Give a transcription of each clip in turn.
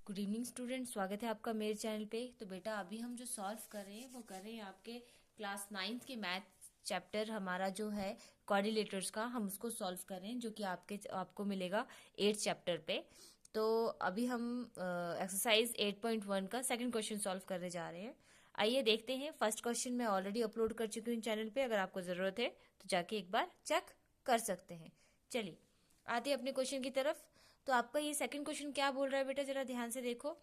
Good evening student, स्वागत है आपका मेरे चैनल पे। तो बेटा अभी हम जो सॉल्व कर रहे हैं वो कर रहे हैं आपके क्लास 9th के मैथ चैप्टर हमारा जो है कोऑर्डिनेटर्स का, हम उसको सॉल्व कर रहे हैं जो कि आपको मिलेगा 8th चैप्टर पे। तो अभी हम एक्सरसाइज 8.1 का सेकंड क्वेश्चन सॉल्व करने जा रहे हैं। आइए देखते हैं। फर्स्ट क्वेश्चन मैं ऑलरेडी अपलोड कर चुकी हूँ चैनल पे, अगर आपको ज़रूरत है तो जाके एक बार चेक कर सकते हैं। चलिए आते हैं अपने क्वेश्चन की तरफ। तो आपका ये सेकंड क्वेश्चन क्या बोल रहा है बेटा, जरा ध्यान से देखो।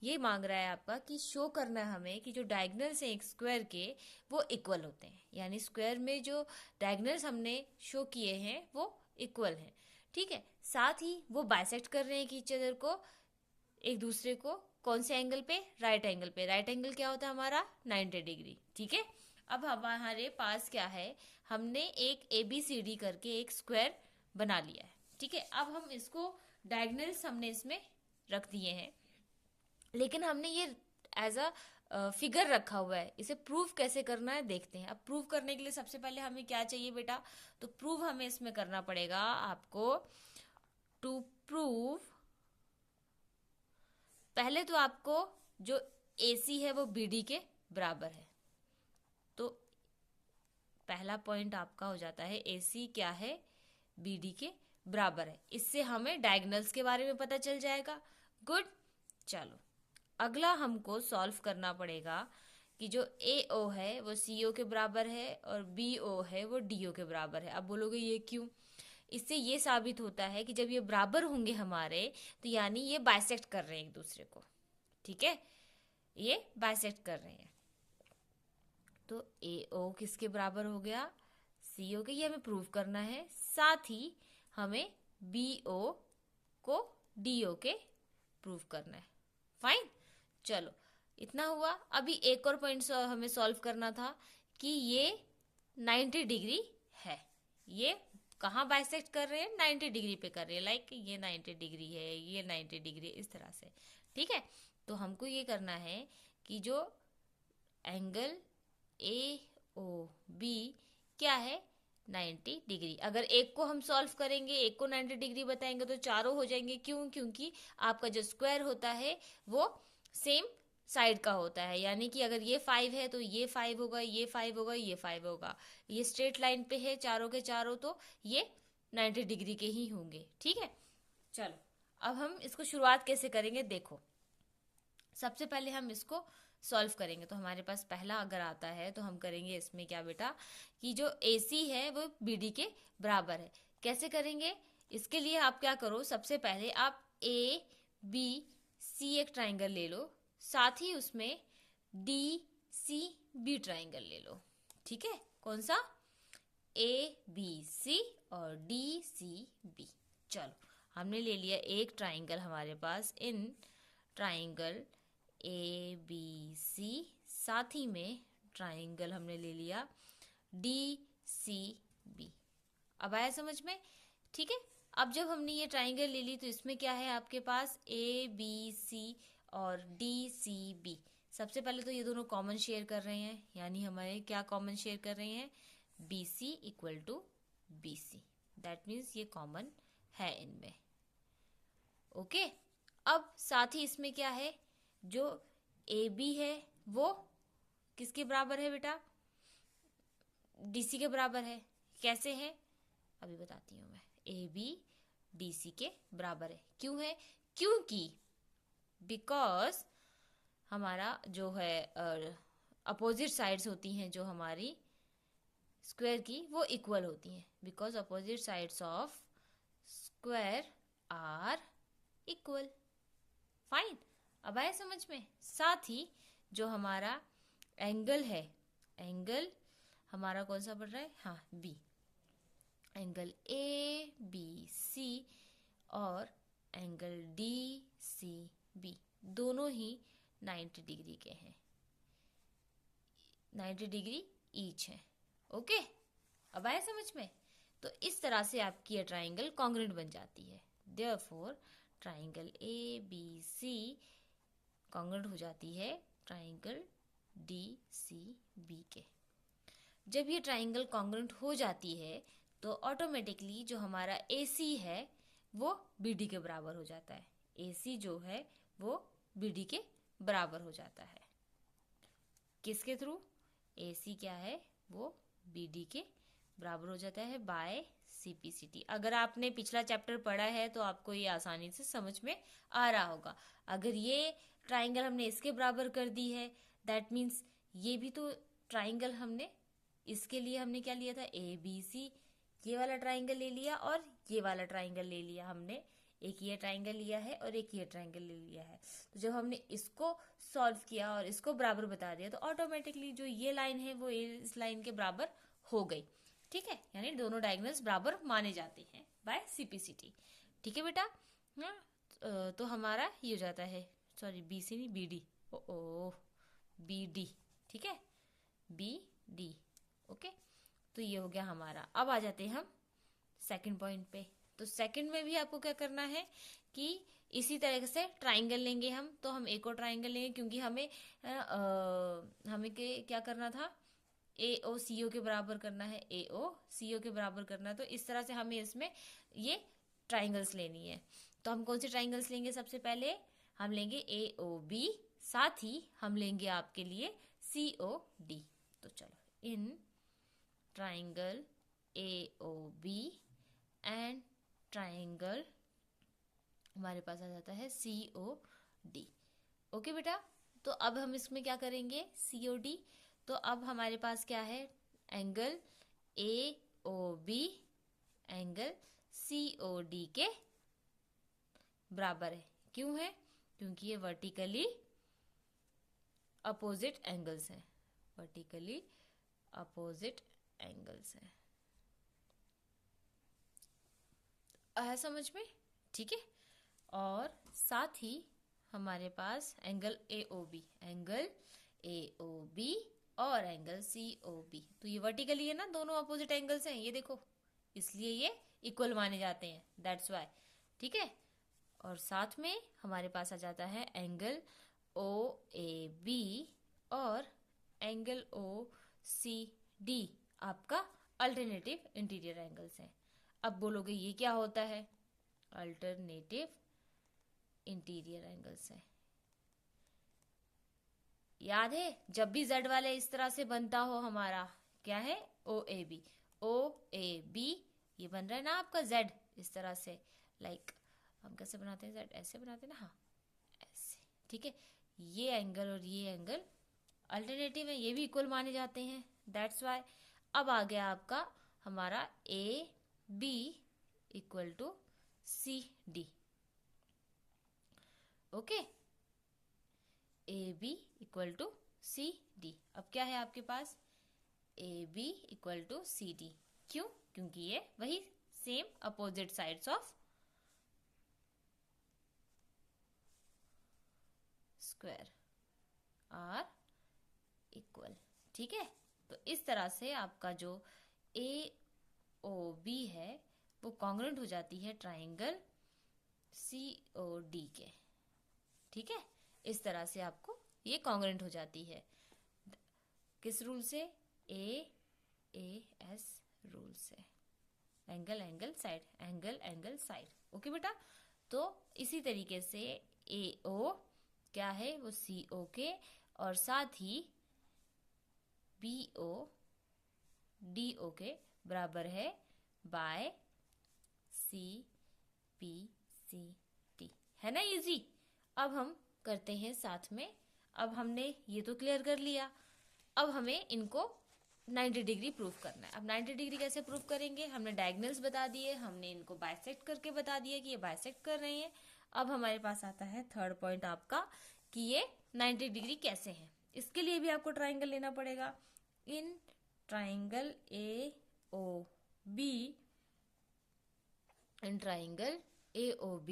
ये मांग रहा है आपका कि शो करना है हमें कि जो डायगोनल्स हैं एक स्क्वायर के वो इक्वल होते हैं, यानी स्क्वायर में जो डायगोनल्स हमने शो किए हैं वो इक्वल हैं। ठीक है, साथ ही वो बाइसेक्ट कर रहे हैं कि ईच अदर को, एक दूसरे को। कौन से एंगल पे? राइट एंगल पे। राइट एंगल क्या होता है हमारा? 90 डिग्री। ठीक है, अब हमारे पास क्या है, हमने एक ABCD करके एक स्क्वायर बना लिया है। ठीक है, अब हम इसको डायगोनल्स हमने इसमें रख दिए हैं, लेकिन हमने ये एज अ फिगर रखा हुआ है। इसे प्रूव कैसे करना है देखते हैं। अब प्रूव करने के लिए सबसे पहले हमें क्या चाहिए बेटा, तो प्रूव हमें इसमें करना पड़ेगा आपको। टू प्रूव, पहले तो आपको जो AC है वो BD के बराबर है। तो पहला पॉइंट आपका हो जाता है AC क्या है, BD के बराबर है। इससे हमें डायगोनल्स के बारे में पता चल जाएगा। गुड, चलो अगला हमको सॉल्व करना पड़ेगा कि जो AO है वो CO के बराबर है और BO है वो DO के बराबर है। अब बोलोगे ये क्यों? इससे ये साबित होता है कि जब ये बराबर होंगे हमारे, तो यानी ये बाइसेक्ट कर रहे हैं एक दूसरे को। ठीक है, ये बाइसेक्ट कर रहे हैं। तो AO किसके बराबर हो गया? CO के। ये हमें प्रूव करना है। साथ ही हमें BO को DO के प्रूव करना है। फाइन, चलो इतना हुआ। अभी एक और पॉइंट हमें सॉल्व करना था कि ये 90 डिग्री है। ये कहाँ बाइसेक्ट कर रहे हैं? 90 डिग्री पे कर रहे हैं। लाइक ये 90 डिग्री है, ये 90 डिग्री, इस तरह से। ठीक है, तो हमको ये करना है कि जो एंगल AOB क्या है? 90 डिग्री। अगर एक को हम सॉल्व करेंगे, एक को 90 डिग्री बताएंगे तो चारों हो जाएंगे। क्यों? क्योंकि आपका जो स्क्वायर होता है वो सेम साइड का होता है, यानी कि अगर ये 5 है तो ये 5 होगा, ये 5 होगा, ये 5 होगा। ये स्ट्रेट लाइन पे है चारों के चारों, तो ये 90 डिग्री के ही होंगे। ठीक है, चलो अब हम इसको शुरुआत कैसे करेंगे देखो। सबसे पहले हम इसको सॉल्व करेंगे। तो हमारे पास पहला अगर आता है तो हम करेंगे इसमें क्या बेटा, कि जो AC है वो BD के बराबर है। कैसे करेंगे? इसके लिए आप क्या करो, सबसे पहले आप ABC एक ट्राइंगल ले लो, साथ ही उसमें DCB ट्राइंगल ले लो। ठीक है, कौन सा? ABC और DCB। चलो हमने ले लिया एक ट्राइंगल हमारे पास, इन ट्राइंगल ABC, साथ ही में ट्राइंगल हमने ले लिया DCB। अब आया समझ में? ठीक है, अब जब हमने ये ट्राइंगल ले ली तो इसमें क्या है आपके पास? ABC और DCB। सबसे पहले तो ये दोनों कॉमन शेयर कर रहे हैं, यानी हमारे क्या कॉमन शेयर कर रहे हैं? BC equal to BC। That means ये कॉमन है इनमें। ओके, अब साथ ही इसमें क्या है, जो AB है वो किसके बराबर है बेटा? DC के बराबर है। कैसे है अभी बताती हूँ मैं। AB DC के बराबर है। क्यों है? क्योंकि बिकॉज हमारा जो है अपोजिट साइड्स होती हैं जो हमारी स्क्वायर की, वो इक्वल होती हैं। Because opposite sides of square are equal. Fine, अब आया समझ में? साथ ही जो हमारा एंगल है, एंगल हमारा कौन सा बढ़ रहा है? हाँ, B। एंगल ABC और एंगल DCB दोनों ही 90 डिग्री के हैं। 90 डिग्री ईच है। ओके, अब आया समझ में? तो इस तरह से आपकी ये ट्राइंगल कॉन्ग्रुएंट बन जाती है। देयरफॉर ट्राइंगल ABC कॉन्ग्रुएंट हो जाती है ट्राइंगल DCB के। जब ये ट्राइंगल कॉन्ग्रुएंट हो जाती है तो ऑटोमेटिकली जो हमारा AC है वो BD के बराबर हो जाता है। AC जो है वो BD के बराबर हो जाता है। किसके थ्रू? AC क्या है वो BD के बराबर हो जाता है बाय CPCT। अगर आपने पिछला चैप्टर पढ़ा है तो आपको ये आसानी से समझ में आ रहा होगा। अगर ये ट्राइंगल हमने इसके बराबर कर दी है, दैट मीन्स ये भी तो ट्राइंगल हमने, इसके लिए हमने क्या लिया था? ABC, ये वाला ट्राइंगल ले लिया और ये वाला ट्राइंगल ले लिया हमने। एक ये ट्राइंगल लिया है और एक ये ट्राइंगल ले लिया है। तो जब हमने इसको सॉल्व किया और इसको बराबर बता दिया तो ऑटोमेटिकली जो ये लाइन है वो इस लाइन के बराबर हो गई। ठीक है, यानी दोनों डायगोनल्स बराबर माने जाते हैं बाय CPCT। ठीक है बेटा। हाँ, तो हमारा ये हो जाता है, सॉरी BC नहीं BD, ओ BD। ठीक है, BD। ओके, तो ये हो गया हमारा। अब आ जाते हैं हम सेकंड पॉइंट पे। तो सेकंड में भी आपको क्या करना है कि इसी तरह से ट्राइंगल लेंगे हम। तो हम एक और ट्राइंगल लेंगे क्योंकि हमें क्या करना था? AOCO के बराबर करना है, AOCO के बराबर करना है। तो इस तरह से हमें इसमें ये ट्राइंगल्स लेनी है। तो हम कौन सी ट्राइंगल्स लेंगे? सबसे पहले हम लेंगे AOB, साथ ही हम लेंगे आपके लिए COD। तो चलो, in triangle AOB and triangle हमारे पास आ जाता है COD। ओके बेटा, तो अब हम इसमें क्या करेंगे? COD। तो अब हमारे पास क्या है? एंगल AOB एंगल COD के बराबर है। क्यों है? क्योंकि ये वर्टिकली अपोजिट एंगल्स हैं, वर्टिकली अपोजिट एंगल्स हैं। आया समझ में? ठीक है। और साथ ही हमारे पास एंगल AOB, एंगल AOB और एंगल COB, तो ये वर्टिकली है ना, दोनों अपोजिट एंगल्स हैं, ये देखो, इसलिए ये इक्वल माने जाते हैं, दैट्स वाई। ठीक है। और साथ में हमारे पास आ जाता है एंगल OAB और एंगल OCD, आपका अल्टरनेटिव इंटीरियर एंगल्स हैं। अब बोलोगे ये क्या होता है? अल्टरनेटिव इंटीरियर एंगल्स है। याद है, जब भी Z वाले इस तरह से बनता हो हमारा, क्या है? OAB, OAB ये बन रहा है ना आपका Z इस तरह से। लाइक हम कैसे बनाते हैं? Z ऐसे बनाते हैं ना, हाँ ऐसे। ठीक है, ये एंगल और ये एंगल अल्टरनेटिव है, ये भी इक्वल माने जाते हैं, दैट्स वाई। अब आ गया आपका हमारा AB equal to CD। Okay, AB equal to CD। अब क्या है आपके पास? AB equal to CD। क्यों? क्योंकि ये वही same opposite sides of square are equal. ठीक है, तो इस तरह से आपका जो AOB है वो कॉन्ग्रुएंट हो जाती है ट्राइंगल COD के। ठीक है, इस तरह से आपको ये कॉन्ग्रुएंट हो जाती है। किस रूल से? AAS रूल से, angle angle side, angle angle side. Okay बेटा, तो इसी तरीके से AO क्या है? वो CO के और साथ ही BO DO के बराबर है बाय CPCT। है ना इजी? अब हम करते हैं साथ में। अब हमने ये तो क्लियर कर लिया, अब हमें इनको 90 डिग्री प्रूफ करना है। अब 90 डिग्री कैसे प्रूफ करेंगे? हमने डायगोनल्स बता दिए, हमने इनको बाइसेक्ट करके बता दिया कि ये बाइसेक्ट कर रहे हैं। अब हमारे पास आता है थर्ड पॉइंट आपका कि ये 90 डिग्री कैसे है। इसके लिए भी आपको ट्राइंगल लेना पड़ेगा। In triangle AOB, in triangle AOB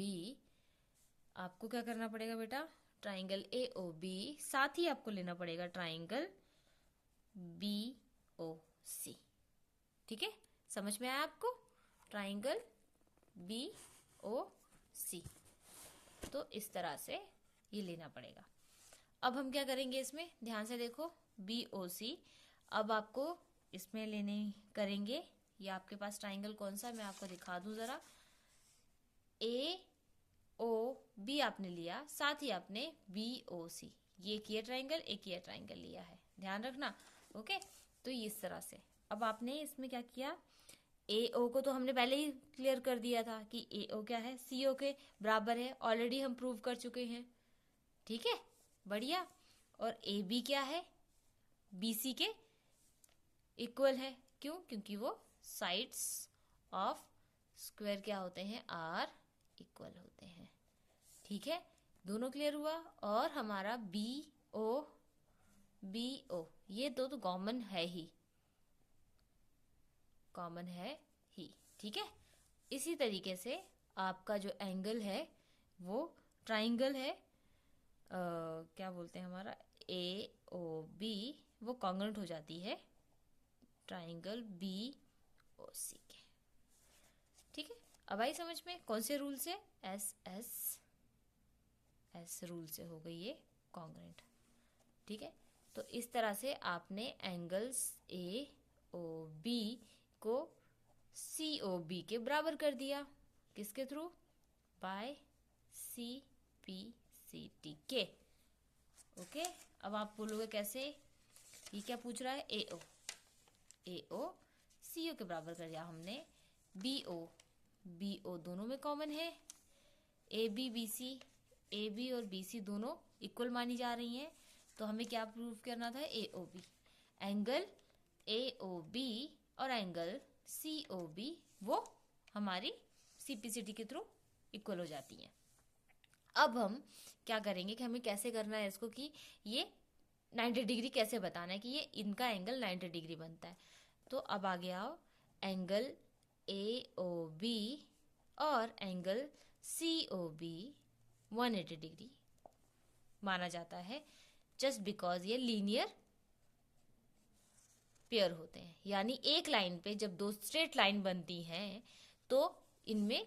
आपको क्या करना पड़ेगा बेटा? ट्राइंगल AOB साथ ही आपको लेना पड़ेगा ट्राइंगल BOC। ठीक है, समझ में आया आपको? ट्राइंगल BOC, तो इस तरह से ये लेना पड़ेगा। अब हम क्या करेंगे इसमें? ध्यान से देखो, BOC अब आपको इसमें लेने करेंगे। ये आपके पास ट्राइंगल कौन सा, मैं आपको दिखा दूं जरा। ओ बी आपने लिया, साथ ही आपने बी ओ सी, ये एक ये ट्राइंगल एक ये ट्राइंगल लिया है, ध्यान रखना। ओके, तो इस तरह से अब आपने इसमें क्या किया, ए ओ को तो हमने पहले ही क्लियर कर दिया था कि ए ओ क्या है, सी ओ के बराबर है, ऑलरेडी हम प्रूव कर चुके हैं। ठीक है, बढ़िया। और ए बी क्या है, बी सी के इक्वल है। क्यों? क्योंकि वो साइड्स ऑफ स्क्वायर क्या होते हैं, आर इक्वल होते हैं। ठीक है, दोनों क्लियर हुआ। और हमारा बी ओ ये दो तो कॉमन है ही, कॉमन है ही। ठीक है, इसी तरीके से आपका जो एंगल है वो ट्राइंगल है, क्या बोलते हैं हमारा ए ओ बी, वो कॉन्ग्रुएंट हो जाती है ट्राइंगल बी ओ सी के। ठीक है, अब आई समझ में कौन से रूल से, एस रूल से हो गई ये कॉन्ग्रुएंट। ठीक है, तो इस तरह से आपने एंगल्स ए ओ बी को सी ओ बी के बराबर कर दिया, किसके through, by C P C T के। ओके, अब आप बोलोगे कैसे, ये क्या पूछ रहा है, ए ओ सी ओ के बराबर कर दिया हमने, बी ओ दोनों में कॉमन है, ए बी और बी सी दोनों इक्वल मानी जा रही हैं, तो हमें क्या प्रूव करना था, A O B, angle A O B और एंगल सी ओ बी वो हमारी सीपीसीटी के थ्रू इक्वल हो जाती हैं। अब हम क्या करेंगे कि हमें कैसे करना है इसको, कि ये 90 डिग्री कैसे बताना है कि ये इनका एंगल 90 डिग्री बनता है। तो अब आगे आओ, एंगल ए ओ बी और angle C O B 180 degree माना जाता है, जस्ट बिकॉज ये लीनियर पेयर होते हैं। यानी एक लाइन पे जब दो स्ट्रेट लाइन बनती हैं तो इनमें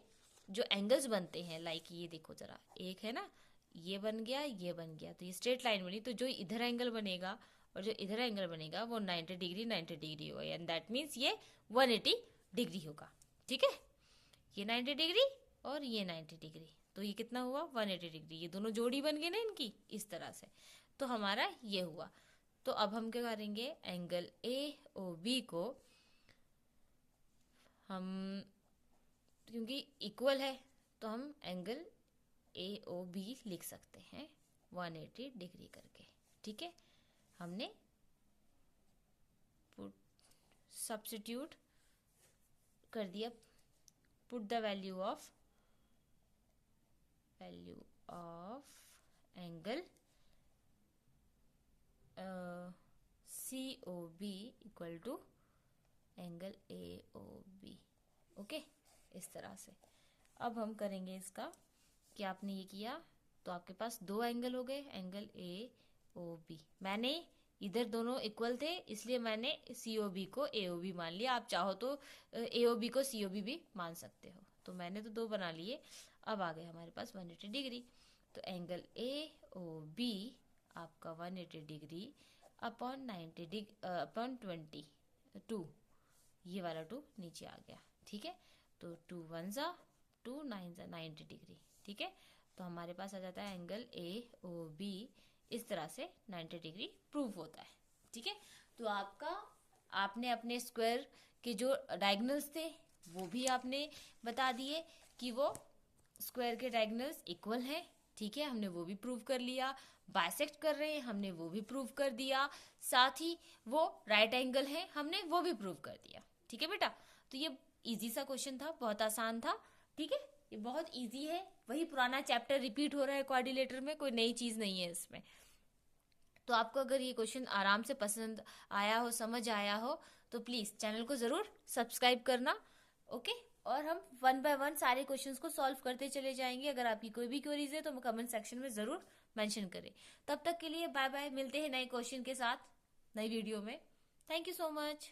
जो एंगल्स बनते हैं, लाइक ये देखो जरा, एक है ना, ये बन गया, ये बन गया, तो ये स्ट्रेट लाइन बनी, तो जो इधर एंगल बनेगा और जो इधर एंगल बनेगा वो 90 डिग्री होगा, एंड दैट मीन्स ये 180 डिग्री होगा। ठीक है, ये 90 डिग्री और ये 90 डिग्री, तो ये कितना हुआ, 180 डिग्री, ये दोनों जोड़ी बन गई ना इनकी, इस तरह से। तो हमारा ये हुआ। तो अब हम क्या करेंगे, एंगल ए ओ बी को हम, क्योंकि इक्वल है तो हम एंगल ए ओ बी लिख सकते हैं 180 डिग्री करके। ठीक है, हमने सब्स्टिट्यूट कर दिया, put the value of angle C O B equal to angle A O B. Okay, इस तरह से अब हम करेंगे इसका कि आपने ये किया तो आपके पास दो एंगल हो गए, एंगल ए ओ बी। मैंने इधर दोनों इक्वल थे इसलिए मैंने सी ओ बी को ए ओ बी मान लिया, आप चाहो तो ए ओ बी को सी ओ बी भी मान सकते हो। तो मैंने तो दो बना लिए। अब आ गए हमारे पास 180 डिग्री, तो एंगल ए ओ बी आपका 180 डिग्री अपॉन 90 डिग्री अपॉन 22, ये वाला 2 नीचे आ गया। ठीक है, तो 2 1 जा 2 9 जा 90 डिग्री। ठीक है, तो हमारे पास आ जाता है एंगल ए ओ बी, इस तरह से 90 डिग्री प्रूव होता है। ठीक है, तो आपने अपने स्क्वायर के जो डायगोनल्स थे वो भी आपने बता दिए कि वो स्क्वायर के डायगोनल्स इक्वल हैं। ठीक है, हमने वो भी प्रूव कर लिया। बाइसेक्ट कर रहे हैं, हमने वो भी प्रूव कर दिया। साथ ही वो राइट एंगल है, हमने वो भी प्रूव कर दिया। ठीक है बेटा, तो ये इजी सा क्वेश्चन था, बहुत आसान था। ठीक है, ये बहुत इजी है, वही पुराना चैप्टर रिपीट हो रहा है क्वाड्रिलेटर में, कोई नई चीज नहीं है इसमें। तो आपको अगर ये क्वेश्चन आराम से पसंद आया हो, समझ आया हो, तो प्लीज चैनल को जरूर सब्सक्राइब करना। ओके, और हम 1 बाय 1 सारे क्वेश्चंस को सॉल्व करते चले जाएंगे। अगर आपकी कोई भी क्वेरीज है तो कमेंट सेक्शन में जरूर मेंशन करें। तब तक के लिए बाय बाय, मिलते हैं नए क्वेश्चन के साथ नई वीडियो में। Thank you so much.